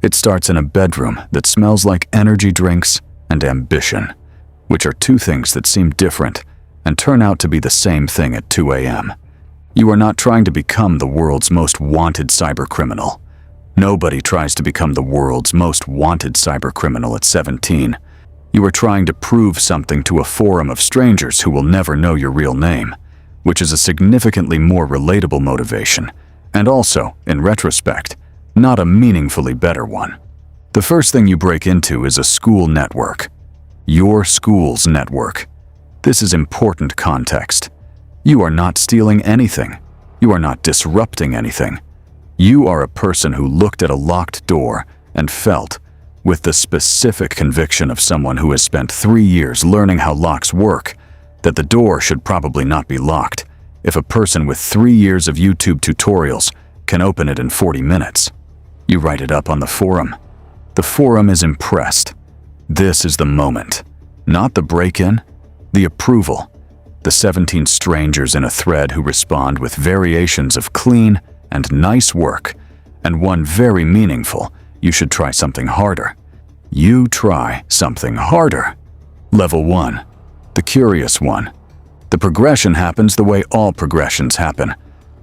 It starts in a bedroom that smells like energy drinks and ambition, which are two things that seem different and turn out to be the same thing at 2 a.m. You are not trying to become the world's most wanted cybercriminal. Nobody tries to become the world's most wanted cybercriminal at 17. You are trying to prove something to a forum of strangers who will never know your real name, which is a significantly more relatable motivation, and also, in retrospect, not a meaningfully better one. The first thing you break into is a school network. Your school's network. This is important context. You are not stealing anything. You are not disrupting anything. You are a person who looked at a locked door and felt, with the specific conviction of someone who has spent 3 years learning how locks work, that the door should probably not be locked if a person with 3 years of YouTube tutorials can open it in 40 minutes. You write it up on the forum. The forum is impressed. This is the moment. Not the break-in, the approval. The 17 strangers in a thread who respond with variations of clean and nice work, and one very meaningful, you should try something harder. You try something harder. Level 1. The curious one. The progression happens the way all progressions happen.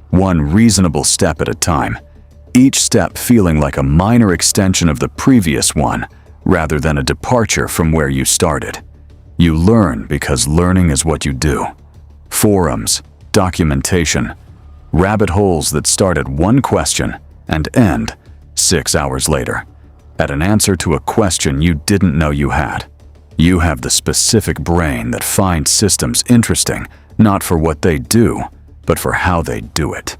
One reasonable step at a time. Each step feeling like a minor extension of the previous one, rather than a departure from where you started. You learn because learning is what you do. Forums, documentation, rabbit holes that start at one question and end 6 hours later at an answer to a question you didn't know you had. You have the specific brain that finds systems interesting, not for what they do, but for how they do it.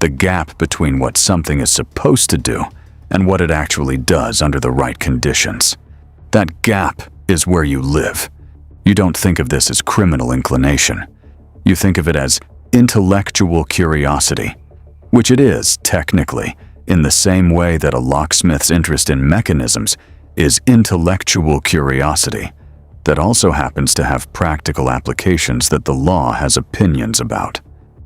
The gap between what something is supposed to do and what it actually does under the right conditions. That gap is where you live. You don't think of this as criminal inclination. You think of it as intellectual curiosity, which it is, technically, in the same way that a locksmith's interest in mechanisms is intellectual curiosity that also happens to have practical applications that the law has opinions about.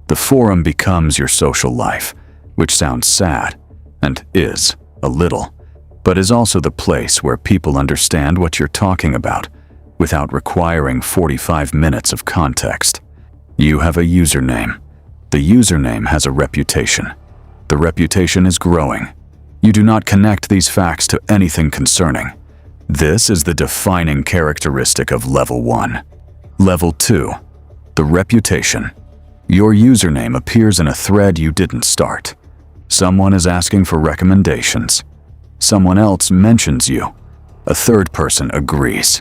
The forum becomes your social life, which sounds sad, and is, a little, but is also the place where people understand what you're talking about without requiring 45 minutes of context. You have a username. The username has a reputation. The reputation is growing. You do not connect these facts to anything concerning. This is the defining characteristic of Level 1. Level 2. The reputation. Your username appears in a thread you didn't start. Someone is asking for recommendations. Someone else mentions you. A third person agrees.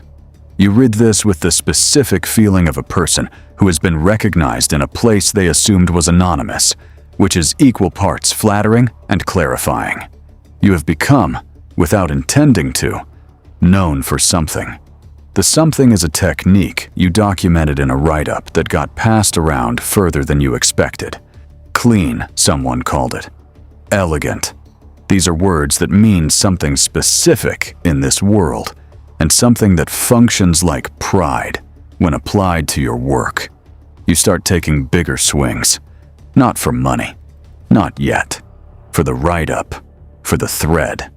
You read this with the specific feeling of a person who has been recognized in a place they assumed was anonymous, which is equal parts flattering and clarifying. You have become, without intending to, known for something. The something is a technique you documented in a write-up that got passed around further than you expected. Clean, someone called it. Elegant. These are words that mean something specific in this world, and something that functions like pride when applied to your work. You start taking bigger swings. Not for money. Not yet. For the write-up. For the thread.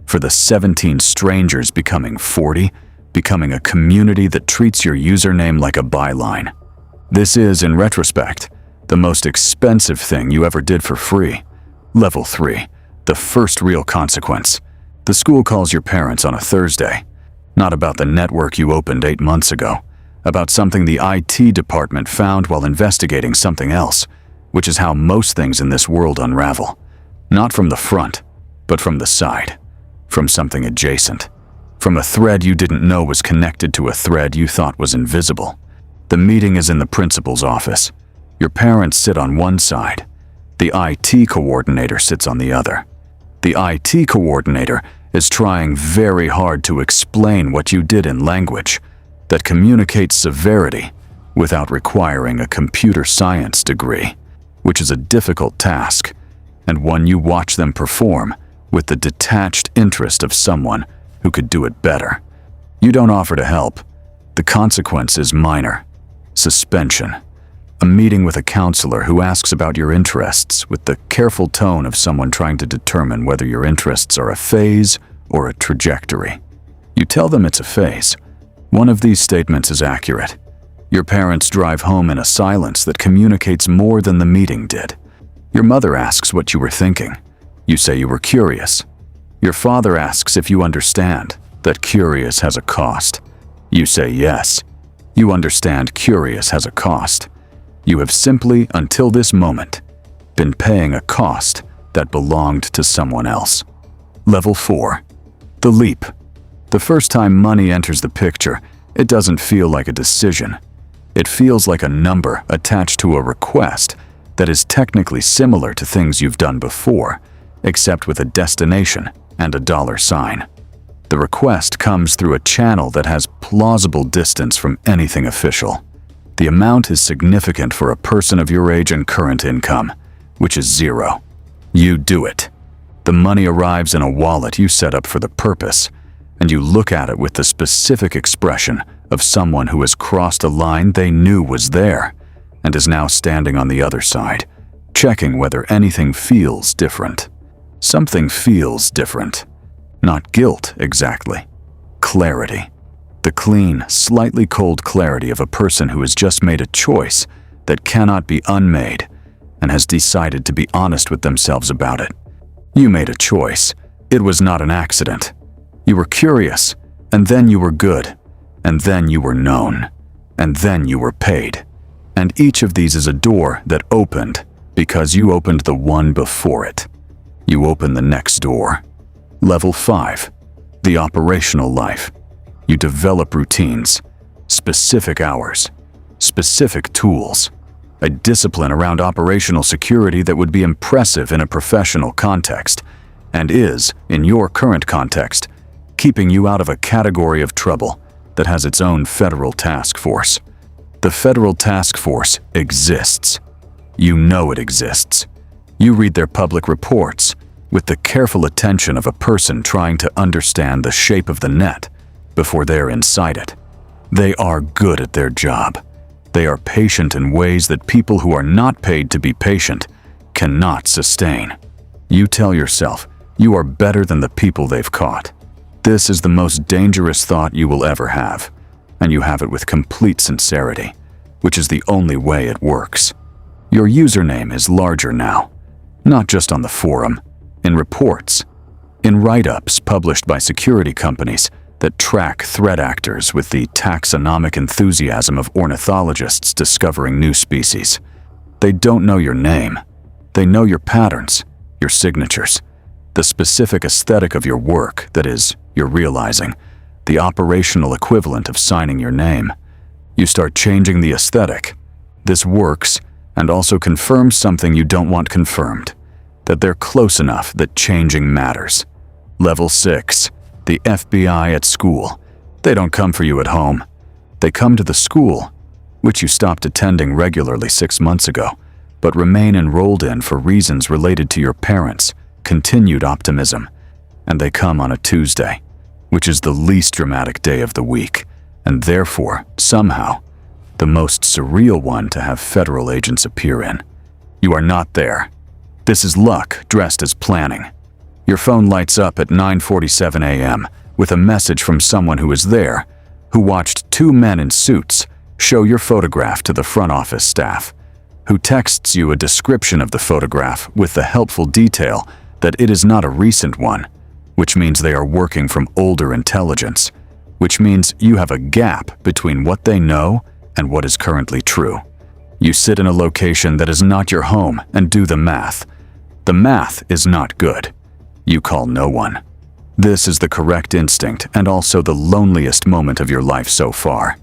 For the 17 strangers becoming 40, becoming a community that treats your username like a byline. This is, in retrospect, the most expensive thing you ever did for free. Level 3. The first real consequence. The school calls your parents on a Thursday. Not about the network you opened 8 months ago. About something the IT department found while investigating something else, which is how most things in this world unravel. Not from the front, but from the side. From something adjacent. From a thread you didn't know was connected to a thread you thought was invisible. The meeting is in the principal's office. Your parents sit on one side. The IT coordinator sits on the other. The IT coordinator is trying very hard to explain what you did in language that communicates severity without requiring a computer science degree, which is a difficult task, and one you watch them perform with the detached interest of someone who could do it better. You don't offer to help. The consequence is minor. Suspension. A meeting with a counselor who asks about your interests with the careful tone of someone trying to determine whether your interests are a phase or a trajectory. You tell them it's a phase. One of these statements is accurate. Your parents drive home in a silence that communicates more than the meeting did. Your mother asks what you were thinking. You say you were curious. Your father asks if you understand that curious has a cost. You say yes. You understand curious has a cost. You have simply, until this moment, been paying a cost that belonged to someone else. Level 4. The leap. The first time money enters the picture, it doesn't feel like a decision. It feels like a number attached to a request that is technically similar to things you've done before, except with a destination and a dollar sign. The request comes through a channel that has plausible distance from anything official. The amount is significant for a person of your age and current income, which is 0. You do it. The money arrives in a wallet you set up for the purpose, and you look at it with the specific expression of someone who has crossed a line they knew was there and is now standing on the other side, checking whether anything feels different. Something feels different. Not guilt, exactly. Clarity. The clean, slightly cold clarity of a person who has just made a choice that cannot be unmade and has decided to be honest with themselves about it. You made a choice. It was not an accident. You were curious, and then you were good, and then you were known, and then you were paid. And each of these is a door that opened because you opened the one before it. You open the next door. Level 5. The operational life. You develop routines, specific hours, specific tools, a discipline around operational security that would be impressive in a professional context, and is, in your current context, keeping you out of a category of trouble that has its own federal task force. The federal task force exists. You know it exists. You read their public reports with the careful attention of a person trying to understand the shape of the net before they're inside it. They are good at their job. They are patient in ways that people who are not paid to be patient cannot sustain. You tell yourself you are better than the people they've caught. This is the most dangerous thought you will ever have, and you have it with complete sincerity, which is the only way it works. Your username is larger now, not just on the forum, in reports, in write-ups published by security companies that track threat actors with the taxonomic enthusiasm of ornithologists discovering new species. They don't know your name. They know your patterns, your signatures, the specific aesthetic of your work, that is, you're realizing, the operational equivalent of signing your name. You start changing the aesthetic. This works and also confirms something you don't want confirmed, that they're close enough that changing matters. Level 6. The FBI at school. They don't come for you at home. They come to the school, which you stopped attending regularly 6 months ago, but remain enrolled in for reasons related to your parents' continued optimism. And they come on a Tuesday, which is the least dramatic day of the week, and therefore, somehow, the most surreal one to have federal agents appear in. You are not there. This is luck dressed as planning. Your phone lights up at 9:47 a.m. with a message from someone who was there, who watched 2 men in suits show your photograph to the front office staff, who texts you a description of the photograph with the helpful detail that it is not a recent one, which means they are working from older intelligence, which means you have a gap between what they know and what is currently true. You sit in a location that is not your home and do the math. The math is not good. You call no one. This is the correct instinct and also the loneliest moment of your life so far,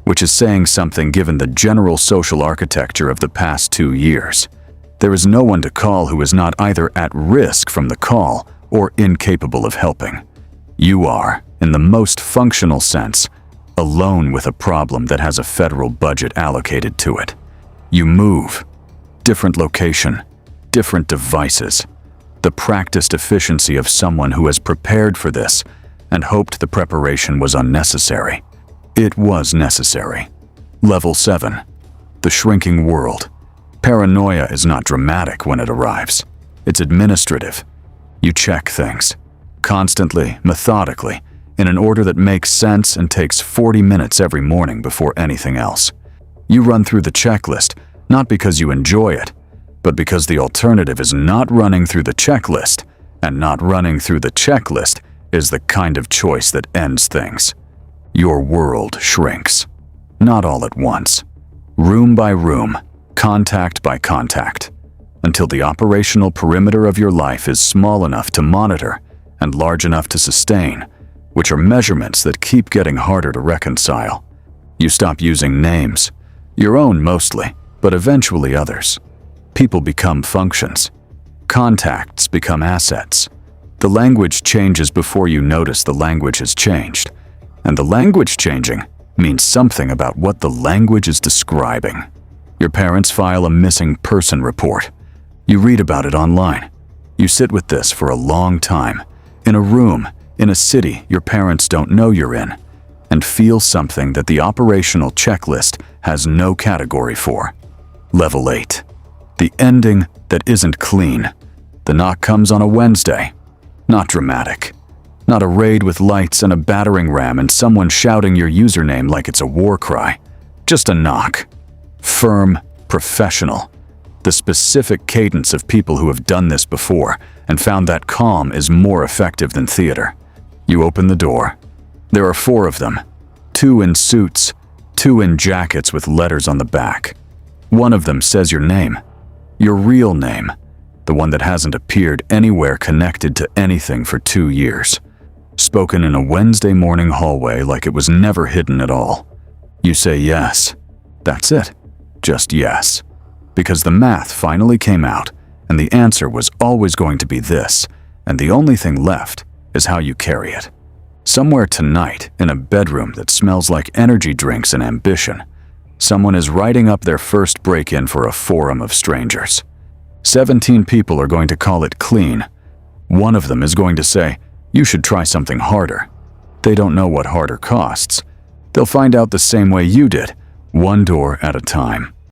which is saying something given the general social architecture of the past 2 years. There is no one to call who is not either at risk from the call or incapable of helping. You are, in the most functional sense, alone with a problem that has a federal budget allocated to it. You move. Different location, different devices. The practiced efficiency of someone who has prepared for this and hoped the preparation was unnecessary. It was necessary. Level 7. The shrinking world. Paranoia is not dramatic when it arrives. It's administrative. You check things. constantly, methodically, in an order that makes sense and takes 40 minutes every morning before anything else. You run through the checklist, not because you enjoy it, but because the alternative is not running through the checklist, and not running through the checklist is the kind of choice that ends things. Your world shrinks. Not all at once. Room by room, contact by contact, until the operational perimeter of your life is small enough to monitor and large enough to sustain, which are measurements that keep getting harder to reconcile. You stop using names, your own mostly, but eventually others. People become functions. Contacts become assets. The language changes before you notice the language has changed, and the language changing means something about what the language is describing. Your parents file a missing person report. You read about it online. You sit with this for a long time, in a room, in a city your parents don't know you're in, and feel something that the operational checklist has no category for. Level 8. The ending that isn't clean. The knock comes on a Wednesday. Not dramatic. Not a raid with lights and a battering ram and someone shouting your username like it's a war cry. Just a knock. Firm, professional. The specific cadence of people who have done this before and found that calm is more effective than theater. You open the door. There are 4 of them. 2 in suits, 2 in jackets with letters on the back. One of them says your name. Your real name. The one that hasn't appeared anywhere connected to anything for 2 years. Spoken in a Wednesday morning hallway like it was never hidden at all. You say yes. That's it. Just yes. Because the math finally came out, and the answer was always going to be this, and the only thing left is how you carry it. Somewhere tonight, in a bedroom that smells like energy drinks and ambition, someone is writing up their first break-in for a forum of strangers. 17 people are going to call it clean. One of them is going to say, "You should try something harder." They don't know what harder costs. They'll find out the same way you did, one door at a time.